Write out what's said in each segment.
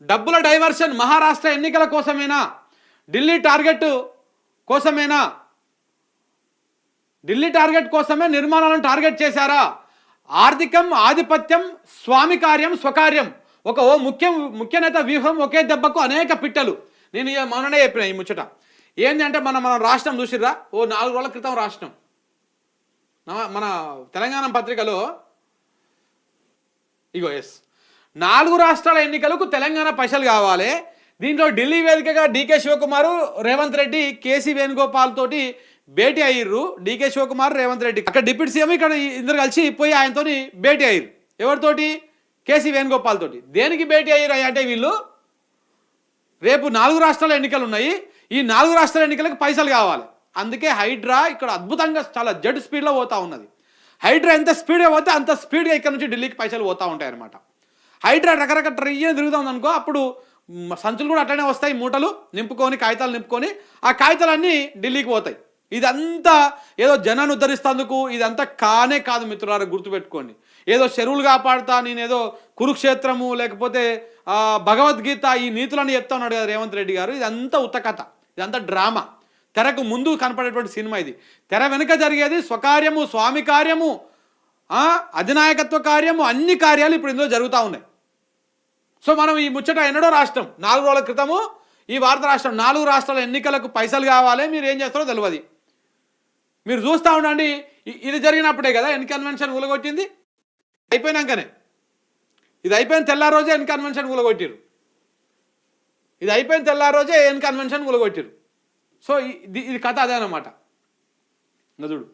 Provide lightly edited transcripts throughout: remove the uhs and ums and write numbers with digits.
డబ్బుల డైవర్షన్ మహారాష్ట్ర ఎన్నికల కోసమేనా? Delhi target కోసమేనా? Delhi target కోసమే నిర్మాణాలను టార్గెట్ చేశారా? ఆర్థికం ఆధిపత్యం స్వామి కార్యం స్వకార్యం. ఓ ముఖ్య నేత వ్యూహం ఒకే దెబ్బకు అనేక పిట్టలు. నేను మొన్ననే చెప్పిన ఈ ముచ్చట ఏంటంటే మనం రాష్ట్రం చూసిర్రా? 4 రోజుల క్రితం రాష్ట్రం మన తెలంగాణ పత్రికలో ఇగో 4 రాష్ట్రాల ఎన్నికలకు తెలంగాణ పైసలు కావాలి. దీంట్లో ఢిల్లీ వేదికగా డీకే శివకుమార్ రేవంత్ రెడ్డి కేసీ వేణుగోపాల్ తోటి భేటీ అయ్యారు. డీకే శివకుమార్ రేవంత్ రెడ్డి అక్కడ డిప్యూటీ సీఎం ఇక్కడ ఇద్దరు కలిసి పోయి ఆయనతో భేటీ అయ్యారు. ఎవరితోటి? కేసీ వేణుగోపాల్ తోటి. దేనికి భేటీ అయ్యారు అంటే వీళ్ళు రేపు 4 రాష్ట్రాల ఎన్నికలు ఉన్నాయి. ఈ 4 రాష్ట్రాల ఎన్నికలకు పైసలు కావాలి. అందుకే హైడ్రా ఇక్కడ అద్భుతంగా చాలా జెడ్ స్పీడ్లో పోతా ఉన్నది. హైడ్రా ఎంత స్పీడ్గా పోతే అంత స్పీడ్గా ఇక్కడ నుంచి ఢిల్లీకి పైసలు పోతూ ఉంటాయి అన్నమాట. హైడ్రా రకరకాల ట్రయ్యని తిరుగుతుంది అనుకో, అప్పుడు సంచులు కూడా అట్లనే వస్తాయి, మూటలు నింపుకొని కాగితాలు నింపుకొని ఆ కాగితాలన్నీ ఢిల్లీకి పోతాయి. ఇదంతా ఏదో జనాన్ని ఉద్ధరిస్తేందుకు ఇదంతా కానే కాదు మిత్రులారా, గుర్తుపెట్టుకోండి. ఏదో చెరువులు కాపాడుతా, నేనేదో కురుక్షేత్రము లేకపోతే భగవద్గీత ఈ నీతులని చెప్తా ఉన్నాడు కదా రేవంత్ రెడ్డి గారు. ఇదంతా ఉత్తకథ, ఇదంతా డ్రామా. తెరకు ముందు కనపడేటువంటి సినిమా ఇది. తెర వెనుక జరిగేది స్వకార్యము స్వామి కార్యము అధినాయకత్వ కార్యము, అన్ని కార్యాలు ఇప్పుడు ఇందులో జరుగుతూ ఉన్నాయి. సో మనం ఈ ముచ్చట ఎన్నడో రాష్ట్రం 4 రోజుల క్రితము ఈ భారత రాష్ట్రం 4 రాష్ట్రాల ఎన్నికలకు పైసలు కావాలి, మీరు ఏం చేస్తారో తెలియదు. మీరు చూస్తూ ఉండండి. ఇది జరిగినప్పుడే కదా ఎన్ కన్వెన్షన్ ఊలగొట్టింది. అయిపోయినాకనే ఇది అయిపోయిన తెల్లారి రోజే ఎన్ కన్వెన్షన్ ఊలగొట్టిరు. ఇది అయిపోయిన తెల్లారి రోజే ఎన్ కన్వెన్షన్ ఊలగొట్టిరు. సో ఇది కథ అదే అన్నమాట. చూడు,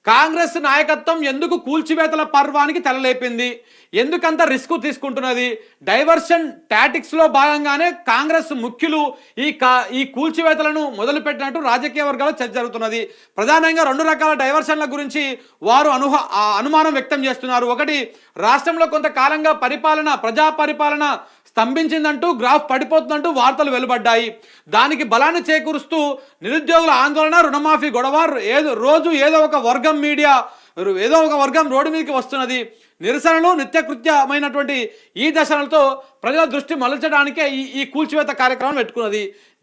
కాంగ్రెస్ నాయకత్వం ఎందుకు కూల్చివేతల పర్వానికి తెరలేపింది, ఎందుకంత రిస్క్ తీసుకుంటున్నది? డైవర్షన్ టాటిక్స్లో భాగంగానే కాంగ్రెస్ ముఖ్యులు ఈ కూల్చివేతలను మొదలుపెట్టినట్టు రాజకీయ వర్గాల్లో చర్చ జరుగుతున్నది. ప్రధానంగా 2 రకాల డైవర్షన్ల గురించి వారు అనుమానం వ్యక్తం చేస్తున్నారు. ఒకటి, రాష్ట్రంలో కొంతకాలంగా ప్రజా పరిపాలన స్తంభించిందంటూ, గ్రాఫ్ పడిపోతుందంటూ వార్తలు వెలువడ్డాయి. దానికి బలాన్ని చేకూరుస్తూ నిరుద్యోగుల ఆందోళన, రుణమాఫీ గొడవ, రోజు ఏదో ఒక వర్గం రోడ్డు మీదకి వస్తున్నది. నిరసనలు నిత్యకృత్యమైనటువంటి ఈ దశలతో ప్రజల దృష్టి మలచడానికే ఈ కూల్చివేత కార్యక్రమం పెట్టుకున్నది.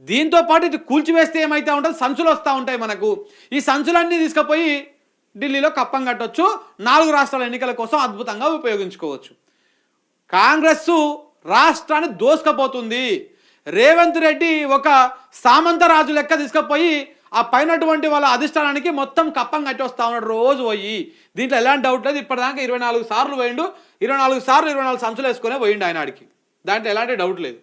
దీంతో పాటు ఇది కూల్చివేస్తే ఏమైతే ఉంటుంది, సంచులు వస్తూ ఉంటాయి మనకు. ఈ సంచులన్నీ తీసుకుపోయి ఢిల్లీలో కప్పం కట్టొచ్చు, 4 రాష్ట్రాల ఎన్నికల కోసం అద్భుతంగా ఉపయోగించుకోవచ్చు. కాంగ్రెస్ రాష్ట్రాన్ని దోసుకపోతుంది. రేవంత్ రెడ్డి ఒక సామంతరాజు లెక్క తీసుకుపోయి ఆ పైనటువంటి వాళ్ళ అధిష్టానానికి మొత్తం కప్పం కట్టి వస్తా ఉన్నాడు రోజు పోయి. దీంట్లో ఎలాంటి డౌట్ లేదు. ఇప్పటిదాకా 24 సార్లు పోయిండు, 24 సార్లు 24 సంచులు వేసుకునే పోయిండు ఆయన ఆడికి. దాంట్లో ఎలాంటి డౌట్ లేదు.